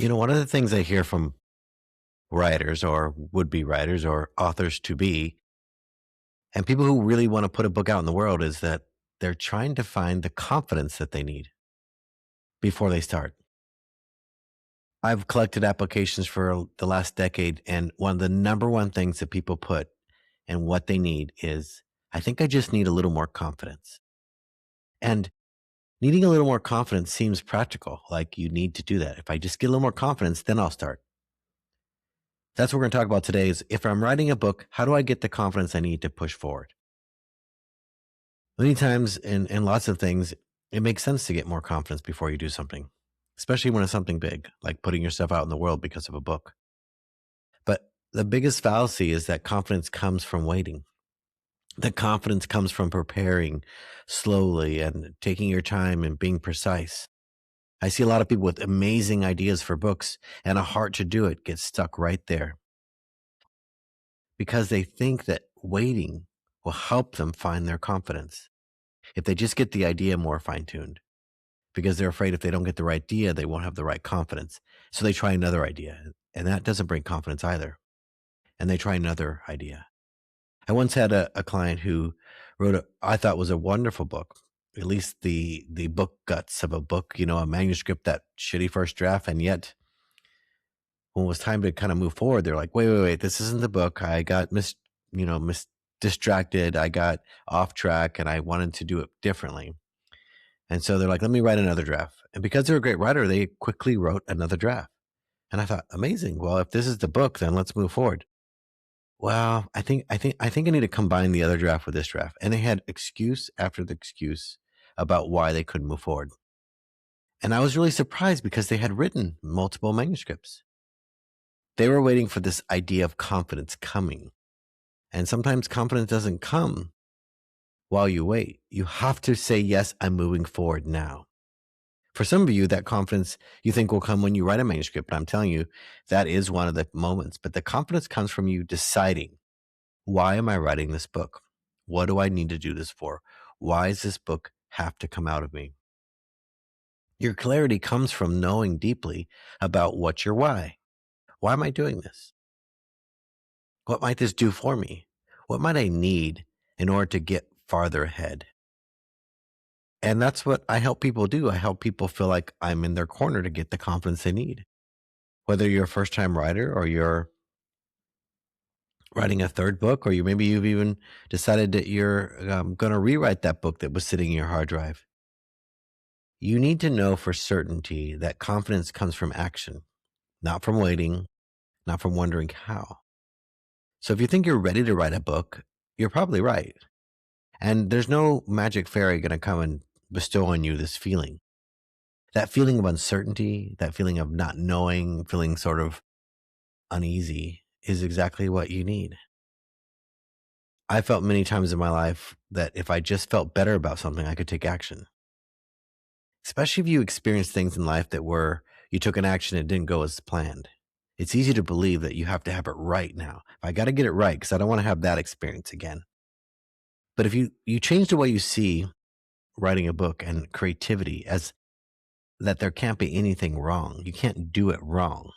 One of the things I hear from writers or would be writers or authors to be, and people who really want to put a book out in the world is that they're trying to find the confidence that they need before they start. I've collected applications for the last decade, and one of the number one things that people put and what they need is, I think I just need a little more confidence. And needing a little more confidence seems practical, like you need to do that. If I just get a little more confidence, then I'll start. That's what we're going to talk about today is if I'm writing a book, how do I get the confidence I need to push forward? Many times in lots of things, it makes sense to get more confidence before you do something, especially when it's something big, like putting yourself out in the world because of a book. But the biggest fallacy is that confidence comes from waiting. The confidence comes from preparing slowly and taking your time and being precise. I see a lot of people with amazing ideas for books and a heart to do it get stuck right there because they think that waiting will help them find their confidence if they just get the idea more fine tuned, because they're afraid if they don't get the right idea, they won't have the right confidence. So they try another idea, and that doesn't bring confidence either. And they try another idea. I once had a client who wrote I thought was a wonderful book, at least the book guts of a book, a manuscript, that shitty first draft. And yet when it was time to kind of move forward, they're like, wait, this isn't the book. I got distracted. I got off track and I wanted to do it differently. And so they're like, let me write another draft. And because they're a great writer, they quickly wrote another draft. And I thought, amazing. Well, if this is the book, then let's move forward. Well, I think I need to combine the other draft with this draft. And they had excuse after the excuse about why they couldn't move forward. And I was really surprised because they had written multiple manuscripts. They were waiting for this idea of confidence coming. And sometimes confidence doesn't come while you wait. You have to say, yes, I'm moving forward now. For some of you, that confidence you think will come when you write a manuscript. But I'm telling you, that is one of the moments. But the confidence comes from you deciding, why am I writing this book? What do I need to do this for? Why does this book have to come out of me? Your clarity comes from knowing deeply about what's your why. Why am I doing this? What might this do for me? What might I need in order to get farther ahead? And that's what I help people do. I help people feel like I'm in their corner to get the confidence they need. Whether you're a first time writer or you're writing a third book, or maybe you've even decided that you're going to rewrite that book that was sitting in your hard drive. You need to know for certainty that confidence comes from action, not from waiting, not from wondering how. So if you think you're ready to write a book, you're probably right. And there's no magic fairy going to come and bestow on you this feeling. That feeling of uncertainty, that feeling of not knowing, feeling sort of uneasy is exactly what you need. I felt many times in my life that if I just felt better about something, I could take action. Especially if you experience things in life that were you took an action and it didn't go as planned. It's easy to believe that you have to have it right now. I got to get it right because I don't want to have that experience again. But if you change the way you see writing a book and creativity as that there can't be anything wrong, you can't do it wrong,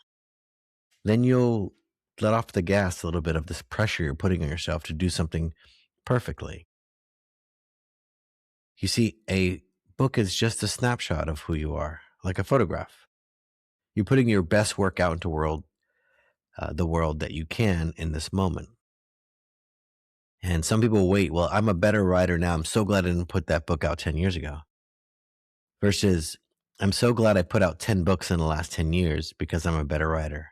then you'll let off the gas a little bit of this pressure you're putting on yourself to do something perfectly. You see, a book is just a snapshot of who you are, like a photograph. You're putting your best work out into the world that you can in this moment. And some people wait, well, I'm a better writer now. I'm so glad I didn't put that book out 10 years ago. Versus, I'm so glad I put out 10 books in the last 10 years because I'm a better writer.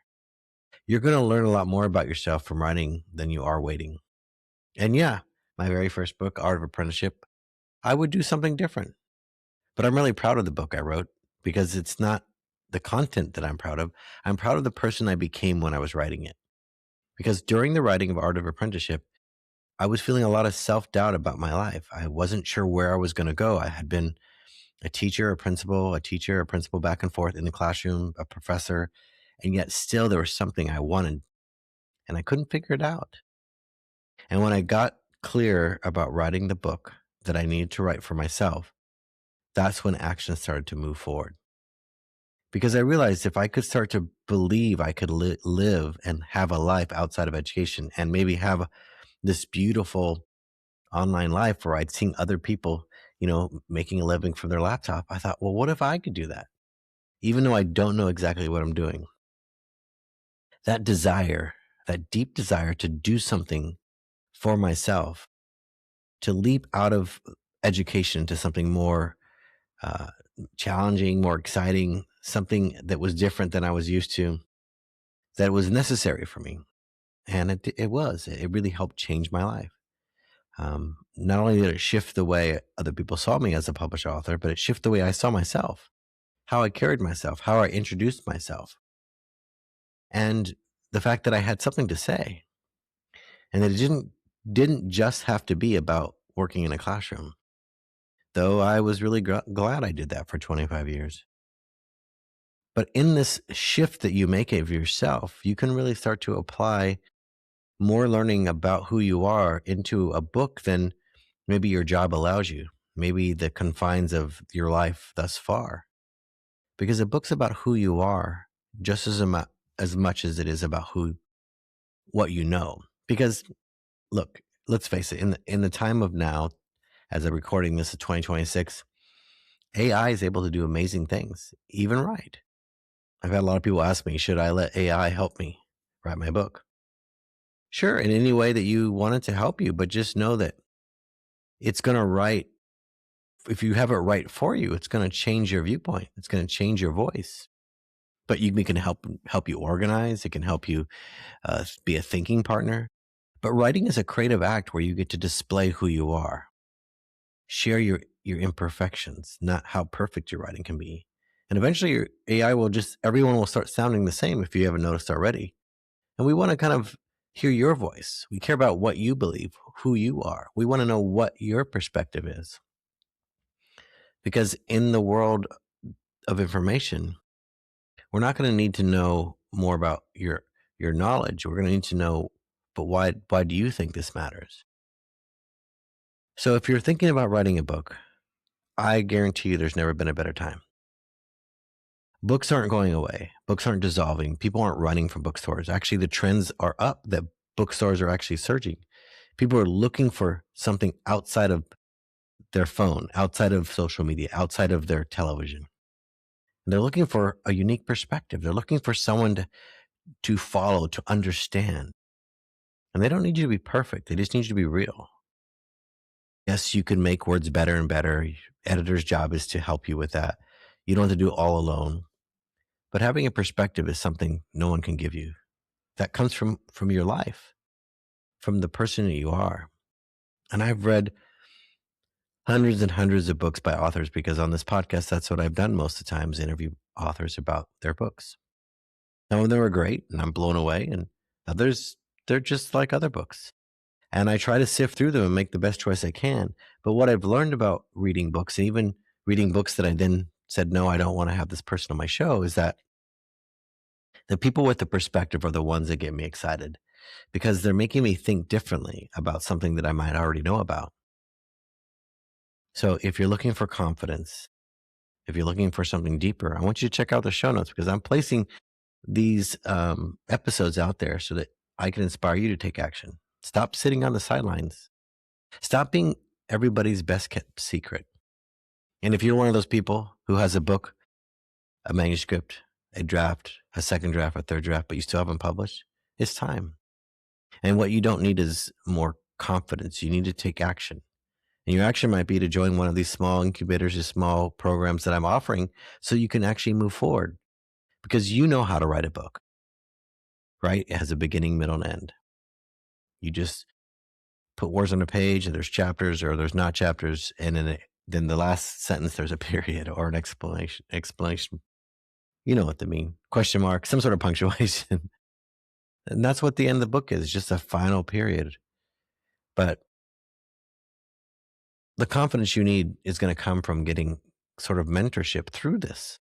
You're going to learn a lot more about yourself from writing than you are waiting. And yeah, my very first book, Art of Apprenticeship, I would do something different. But I'm really proud of the book I wrote because it's not the content that I'm proud of. I'm proud of the person I became when I was writing it. Because during the writing of Art of Apprenticeship, I was feeling a lot of self-doubt about my life. I wasn't sure where I was going to go. I had been a teacher, a principal, a principal back and forth in the classroom, a professor, and yet still there was something I wanted and I couldn't figure it out. And when I got clear about writing the book that I needed to write for myself, that's when action started to move forward. because I realized if I could start to believe I could live and have a life outside of education and maybe have this beautiful online life where I'd seen other people, making a living from their laptop, I thought, well, what if I could do that? Even though I don't know exactly what I'm doing. That desire, that deep desire to do something for myself, to leap out of education to something more uh, challenging, more exciting, something that was different than I was used to, that was necessary for me. And it was. It really helped change my life. Not only did it shift the way other people saw me as a published author, but it shifted the way I saw myself, how I carried myself, how I introduced myself, and the fact that I had something to say, and that it didn't just have to be about working in a classroom. Though I was really glad I did that for 25 years. But in this shift that you make of yourself, you can really start to apply more learning about who you are into a book than maybe your job allows you, maybe the confines of your life thus far. Because a book's about who you are just as much as it is about what you know. Because look, let's face it, in the time of now, as I'm recording this in 2026, AI is able to do amazing things, even write. I've had a lot of people ask me, should I let AI help me write my book? Sure, in any way that you want it to help you, but just know that it's going to write. If you have it write for you, it's going to change your viewpoint. It's going to change your voice. But we can help you organize. It can help you be a thinking partner. But writing is a creative act where you get to display who you are, share your imperfections, not how perfect your writing can be. And eventually your AI everyone will start sounding the same if you haven't noticed already. And we want to kind of hear your voice. We care about what you believe, who you are. We want to know what your perspective is. Because in the world of information, we're not going to need to know more about your knowledge. We're going to need to know, but why do you think this matters? So if you're thinking about writing a book, I guarantee you there's never been a better time. Books aren't going away. Books aren't dissolving. People aren't running from bookstores. Actually, the trends are up that bookstores are actually surging. People are looking for something outside of their phone, outside of social media, outside of their television. And they're looking for a unique perspective. They're looking for someone to follow, to understand. And they don't need you to be perfect. They just need you to be real. Yes, you can make words better and better. Editor's job is to help you with that. You don't have to do it all alone. But having a perspective is something no one can give you. That comes from your life, from the person that you are. And I've read hundreds and hundreds of books by authors because on this podcast, that's what I've done most of the time is interview authors about their books. Some of them are great and I'm blown away, and others, they're just like other books. And I try to sift through them and make the best choice I can. But what I've learned about reading books, and even reading books that I then said, no, I don't want to have this person on my show, is that the people with the perspective are the ones that get me excited because they're making me think differently about something that I might already know about. So if you're looking for confidence, if you're looking for something deeper, I want you to check out the show notes because I'm placing these episodes out there so that I can inspire you to take action. Stop sitting on the sidelines. Stop being everybody's best kept secret. And if you're one of those people who has a book, a manuscript, a draft, a second draft, a third draft, but you still haven't published, it's time. And what you don't need is more confidence. You need to take action. And your action might be to join one of these small incubators or small programs that I'm offering so you can actually move forward because you know how to write a book, right? It has a beginning, middle, and end. You just put words on a page and there's chapters or there's not chapters. And then the last sentence, there's a period or an explanation. You know what they mean. Question mark, some sort of punctuation. And that's what the end of the book is, just a final period. But the confidence you need is going to come from getting sort of mentorship through this.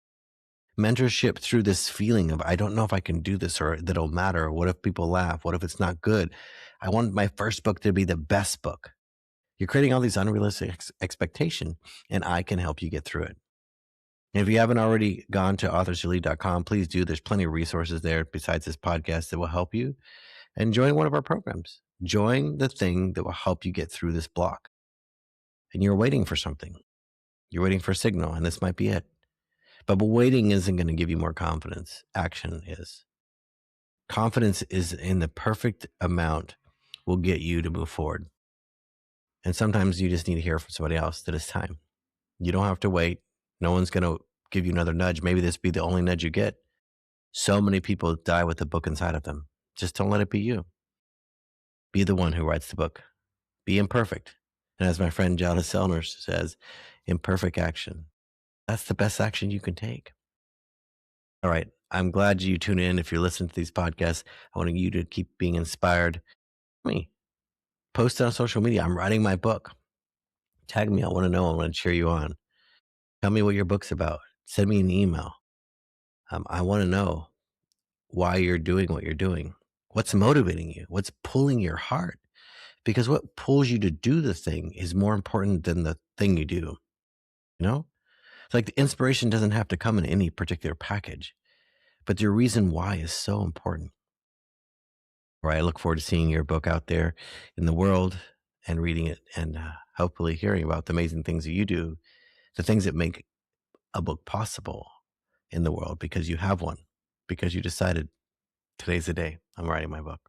Mentorship through this feeling of, I don't know if I can do this or that'll matter. What if people laugh? What if it's not good? I want my first book to be the best book. You're creating all these unrealistic expectations, and I can help you get through it. And if you haven't already gone to authorselite.com, please do. There's plenty of resources there besides this podcast that will help you. And join one of our programs. Join the thing that will help you get through this block. And you're waiting for something. You're waiting for a signal, and this might be it. But waiting isn't going to give you more confidence. Action is. Confidence is in the perfect amount will get you to move forward. And sometimes you just need to hear from somebody else that it's time. You don't have to wait. No one's going to give you another nudge. Maybe this be the only nudge you get. So many people die with a book inside of them. Just don't let it be you. Be the one who writes the book. Be imperfect. And as my friend John Selner says, imperfect action. That's the best action you can take. All right. I'm glad you tune in. If you're listening to these podcasts, I want you to keep being inspired. Me. Post it on social media. I'm writing my book. Tag me. I want to know. I want to cheer you on. Tell me what your book's about. Send me an email. I want to know why you're doing what you're doing. What's motivating you? What's pulling your heart? Because what pulls you to do the thing is more important than the thing you do. You know? It's like the inspiration doesn't have to come in any particular package, but your reason why is so important. Right? I look forward to seeing your book out there in the world and reading it and hopefully hearing about the amazing things that you do, the things that make a book possible in the world because you have one, because you decided today's the day I'm writing my book.